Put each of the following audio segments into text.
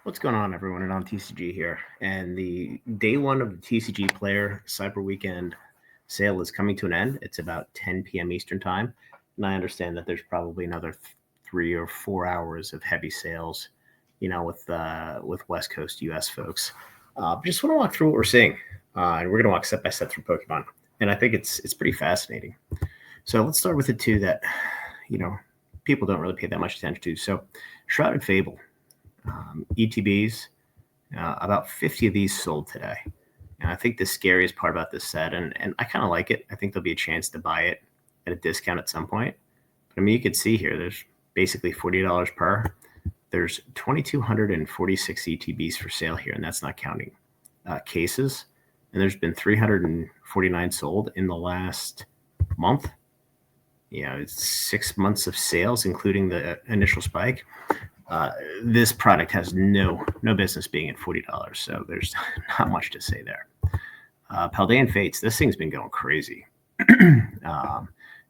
What's going on, everyone? And on TCG here. And the day one of the TCGPlayer Cyber Weekend sale is coming to an end. It's about 10 p.m. Eastern Time. And I understand that there's probably another 3 or 4 hours of heavy sales, with West Coast US folks. Just want to walk through what we're seeing. And we're going to walk step by step through Pokemon. And I think it's pretty fascinating. So let's start with the two that, you know, people don't really pay that much attention to. So Shrouded Fable. ETBs, about 50 of these sold today. And I think the scariest part about this set, and I kind of like it, I think there'll be a chance to buy it at a discount at some point. But I mean, you can see here, there's basically $40 per. There's 2,246 ETBs for sale here, and that's not counting cases. And there's been 349 sold in the last month. It's 6 months of sales, including the initial spike. This product has no business being at $40, so there's not much to say there. Paldean Fates, this thing's been going crazy.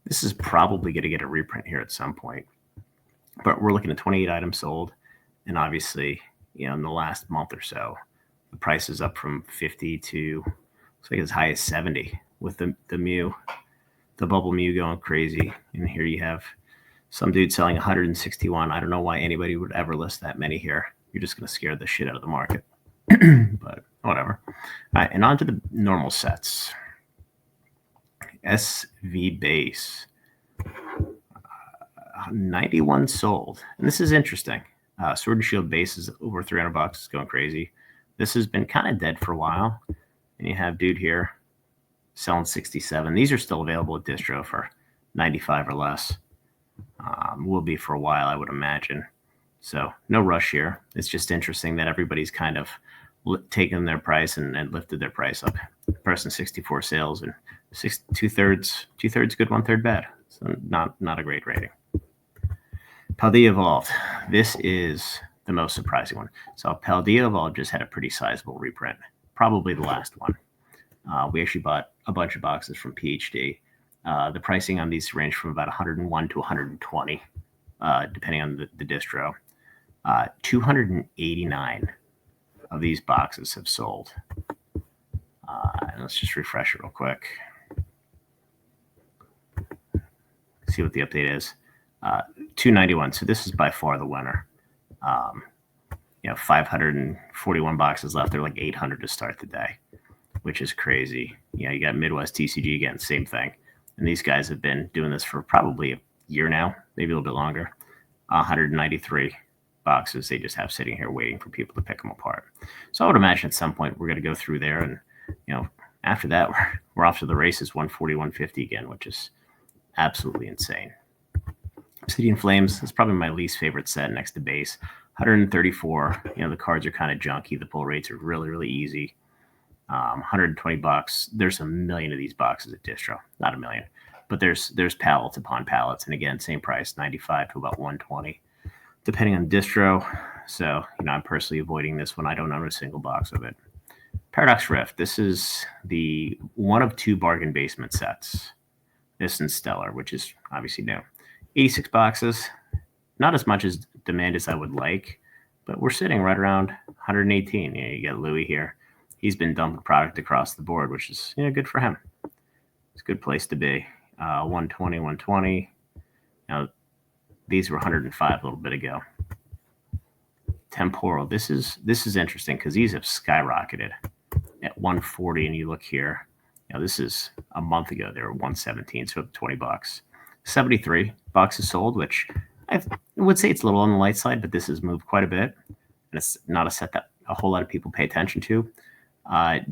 This is probably going to get a reprint here at some point, but we're looking at 28 items sold, and obviously, in the last month or so, the price is up from 50 to looks like as high as 70 with the Mew, the Bubble Mew going crazy, and here you have some dude selling 161. I don't know why anybody would ever list that many here. You're just going to scare the shit out of the market. But whatever. All right, and on to the normal sets. SV base. 91 sold. And this is interesting. Sword and Shield base is over $300. It's going crazy. This has been kind of dead for a while. And you have dude here selling 67. These are still available at distro for 95 or less. Will be for a while, I would imagine. So no rush here. It's just interesting that everybody's kind of taken their price and lifted their price up. Person 64 sales and two-thirds good, one-third bad. So not a great rating. Paldea Evolved. This is the most surprising one. So Paldea Evolved just had a pretty sizable reprint. Probably the last one. We actually bought a bunch of boxes from PhD. The pricing on these range from about 101 to 120, depending on the distro. 289 of these boxes have sold. And let's just refresh it real quick. See what the update is. 291. So this is by far the winner. 541 boxes left. They're like 800 to start the day, which is crazy. You got Midwest TCG again, same thing. And these guys have been doing this for probably a year now, maybe a little bit longer. 193 boxes they just have sitting here waiting for people to pick them apart. So I would imagine at some point we're going to go through there. And, after that, we're off to the races 140, 150 again, which is absolutely insane. Obsidian Flames is probably my least favorite set next to base. 134. The cards are kind of junky. The pull rates are really, really easy. $120. There's a million of these boxes at distro, not a million, but there's pallets upon pallets, and again, same price, 95 to about 120, depending on distro. So I'm personally avoiding this one. I don't own a single box of it. Paradox Rift. This is the one of two bargain basement sets. This and Stellar, which is obviously new. 86 boxes, not as much as demand as I would like, but we're sitting right around 118. You got Louis here. He's been dumping product across the board, which is good for him. It's a good place to be. 120, 120. These were 105 a little bit ago. Temporal. This is interesting because these have skyrocketed at 140, and you look here. This is a month ago. They were 117, so $20. 73 boxes sold, which I would say it's a little on the light side, but this has moved quite a bit, and it's not a set that a whole lot of people pay attention to.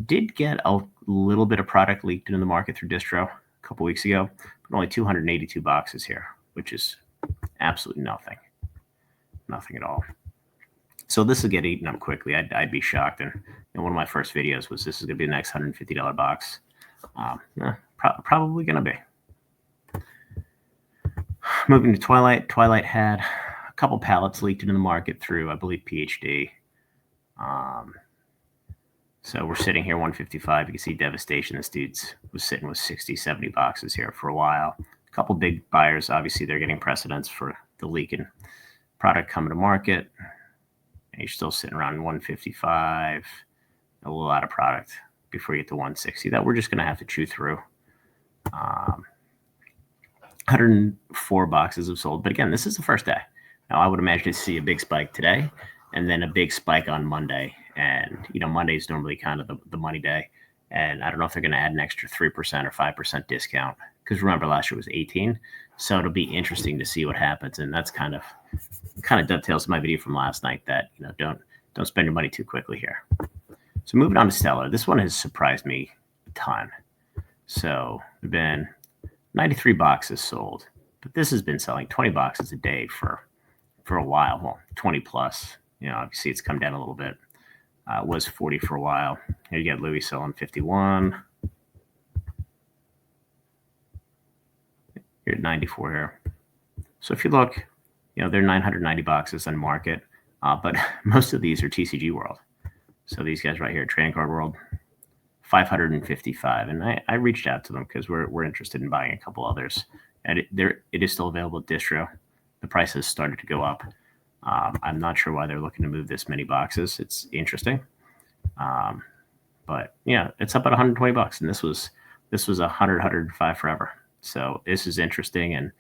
Did get a little bit of product leaked into the market through distro a couple weeks ago, but only 282 boxes here, which is absolutely nothing at all. So this will get eaten up quickly. I'd be shocked. And one of my first videos was this is going to be the next $150 box. Probably going to be. Moving to Twilight. Twilight had a couple pallets leaked into the market through, I believe, PhD. So we're sitting here 155. You can see devastation. This dude's was sitting with 60, 70 boxes here for a while. A couple big buyers, obviously, they're getting precedence for the leak in product coming to market. And you're still sitting around 155, a little out of product before you get to 160 that we're just going to have to chew through. 104 boxes have sold. But again, this is the first day. Now, I would imagine to see a big spike today and then a big spike on Monday. And, Monday is normally kind of the money day. And I don't know if they're going to add an extra 3% or 5% discount. Because remember, last year was 18. So it'll be interesting to see what happens. And that's kind of dovetails my video from last night that, don't spend your money too quickly here. So moving on to Stellar. This one has surprised me a ton. So there have been 93 boxes sold, but this has been selling 20 boxes a day for a while. Well, 20 plus. Obviously it's come down a little bit. It was 40 for a while. Here you get Louis selling 51. You're at 94 here. So if you look, there are 990 boxes on market, but most of these are TCG World. So these guys right here, Trading Card World, 555. And I reached out to them because we're interested in buying a couple others. And it is still available at distro. The price has started to go up. I'm not sure why they're looking to move this many boxes. It's interesting. But yeah, it's up at 120 bucks. And this was 100, 105 forever. So this is interesting. And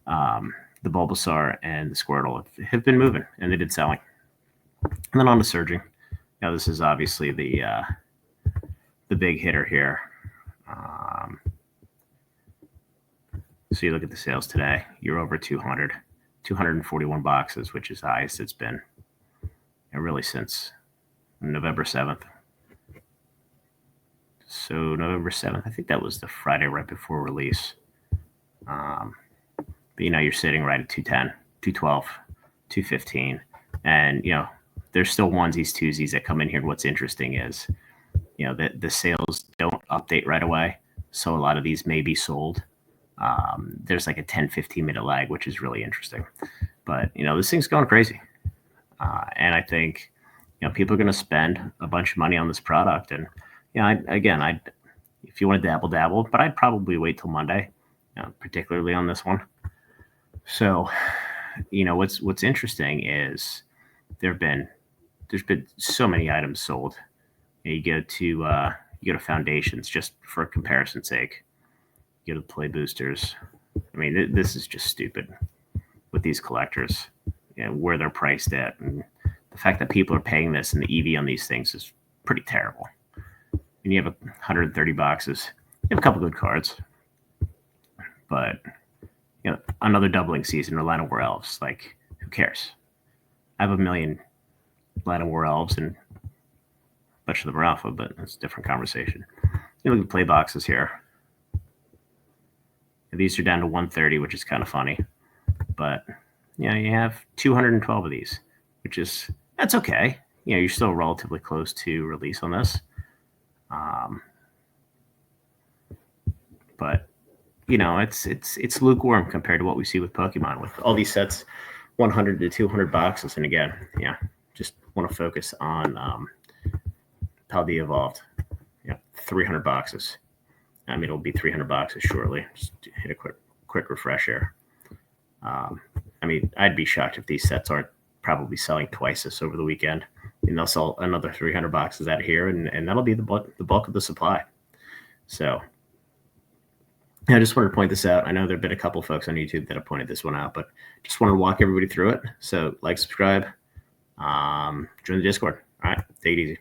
the Bulbasaur and the Squirtle have been moving, and they've been selling. And then on to Surging. Now this is obviously the big hitter here. So you look at the sales today, you're over 241 boxes, which is the highest it's been, and really since November 7th. So November 7th, I think that was the Friday right before release. But you're sitting right at 210, 212, 215. And, there's still onesies, twosies that come in here. And what's interesting is, that the sales don't update right away. So a lot of these may be sold. There's like a 10, 15-minute lag, which is really interesting. But, this thing's going crazy. And I think, people are going to spend a bunch of money on this product. And, if you want to dabble, but I'd probably wait till Monday, particularly on this one. So, what's interesting is there's been so many items sold. You go to Foundations just for comparison's sake. You go to Play Boosters. I mean, this is just stupid with these collectors, where they're priced at, and the fact that people are paying this and the EV on these things is pretty terrible. And you have 130 boxes. You have a couple good cards, but another doubling season or Land of War Elves. Like, who cares? I have a million Land of War Elves, and a bunch of them are alpha, but that's a different conversation. You look at play boxes here. These are down to 130, which is kind of funny. But, you have 212 of these, that's okay. You're still relatively close to release on this. But it's lukewarm compared to what we see with Pokemon, with all these sets, 100 to 200 boxes. And again, just want to focus on Paldea Evolved. 300 boxes. I mean, it'll be 300 boxes shortly. Just hit a quick refresh here. I'd be shocked if these sets aren't probably selling twice this over the weekend. And they'll sell another 300 boxes out of here, and that'll be the bulk of the supply. So I just wanted to point this out. I know there have been a couple folks on YouTube that have pointed this one out, but just wanted to walk everybody through it. So like, subscribe, join the Discord. All right, take it easy.